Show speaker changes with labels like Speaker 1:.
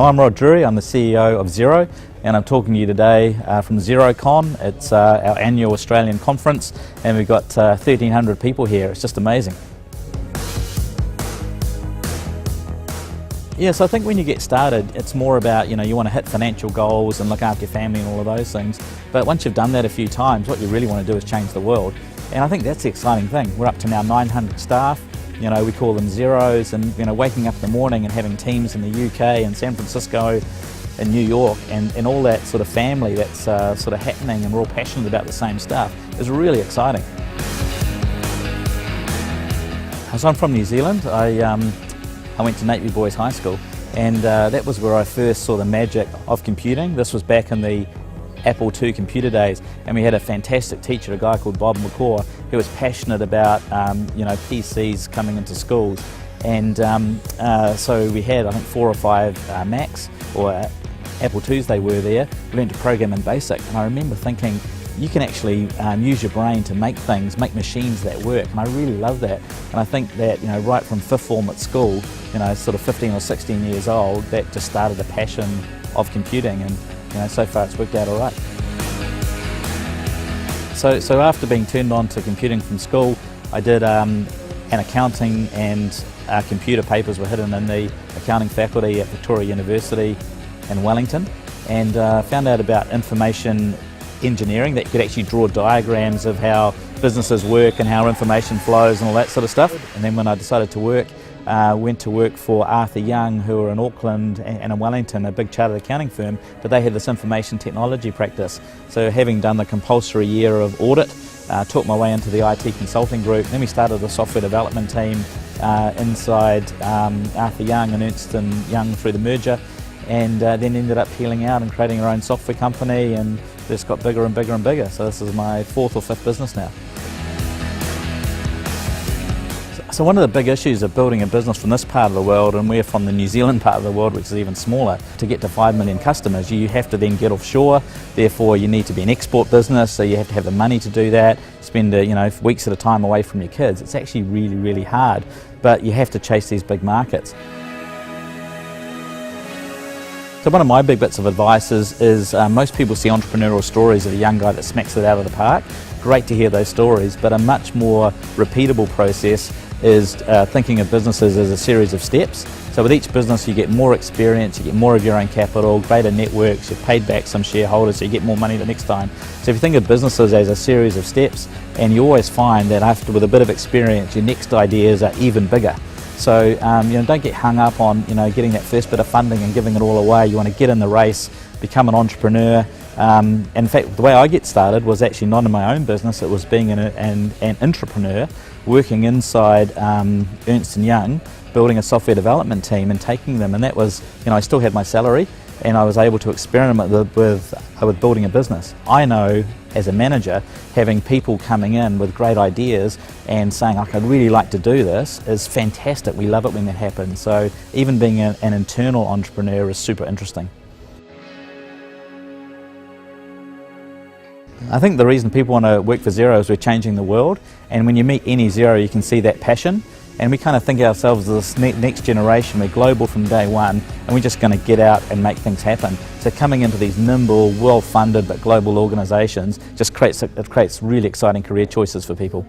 Speaker 1: I'm Rod Drury, I'm the CEO of Xero, and I'm talking to you today from XeroCon. It's our annual Australian conference, and we've got 1,300 people here. It's just amazing. Yes, I think when you get started, it's more about, you want to hit financial goals and look after your family and all of those things. But once you've done that a few times, what you really want to do is change the world. And I think that's the exciting thing. We're up to now 900 staff. We call them Zeros, and waking up in the morning and having teams in the UK and San Francisco and New York and all that sort of family that's sort of happening, and we're all passionate about the same stuff, is really exciting. So I'm from New Zealand. I went to Napier Boys High School, and that was where I first saw the magic of computing. This was back in the Apple II computer days, and we had a fantastic teacher, a guy called Bob McCaw, who was passionate about PCs coming into schools. And so we had, I think, 4 or 5 Macs, or Apple IIs they were there. We learned to program in BASIC, and I remember thinking, you can actually use your brain to make things, make machines that work, and I really love that. And I think that, right from 5th form at school, sort of 15 or 16 years old, that just started a passion of computing, and so far it's worked out all right. So after being turned on to computing from school, I did an accounting, and our computer papers were hidden in the accounting faculty at Victoria University in Wellington, and found out about information engineering, that you could actually draw diagrams of how businesses work and how information flows and all that sort of stuff. And then when I decided to work, went to work for Arthur Young, who are in Auckland and in Wellington, a big chartered accounting firm, but they had this information technology practice. So having done the compulsory year of audit, taught my way into the IT consulting group. Then we started a software development team inside Arthur Young and Ernst & Young through the merger, and then ended up peeling out and creating our own software company, and just got bigger and bigger and bigger. So this is my 4th or 5th business now. So one of the big issues of building a business from this part of the world, and we're from the New Zealand part of the world, which is even smaller, to get to 5 million customers, you have to then get offshore. Therefore, you need to be an export business, so you have to have the money to do that, spend weeks at a time away from your kids. It's actually really, really hard, but you have to chase these big markets. So one of my big bits of advice is most people see entrepreneurial stories of a young guy that smacks it out of the park. Great to hear those stories, but a much more repeatable process is thinking of businesses as a series of steps. So with each business you get more experience, you get more of your own capital, greater networks, you've paid back some shareholders, so you get more money the next time. So if you think of businesses as a series of steps, and you always find that after, with a bit of experience, your next ideas are even bigger. So don't get hung up on getting that first bit of funding and giving it all away. You want to get in the race, become an entrepreneur. In fact, the way I get started was actually not in my own business. It was being an entrepreneur, working inside Ernst & Young, building a software development team and taking them. And that was, I still had my salary, and I was able to experiment with building a business. I know, as a manager, having people coming in with great ideas and saying, I'd really like to do this, is fantastic. We love it when that happens. So even being an internal entrepreneur is super interesting. I think the reason people want to work for Xero is we're changing the world, and when you meet any Xero you can see that passion, and we kind of think of ourselves as this next generation. We're global from day one, and we're just going to get out and make things happen. So coming into these nimble, well-funded but global organisations just creates really exciting career choices for people.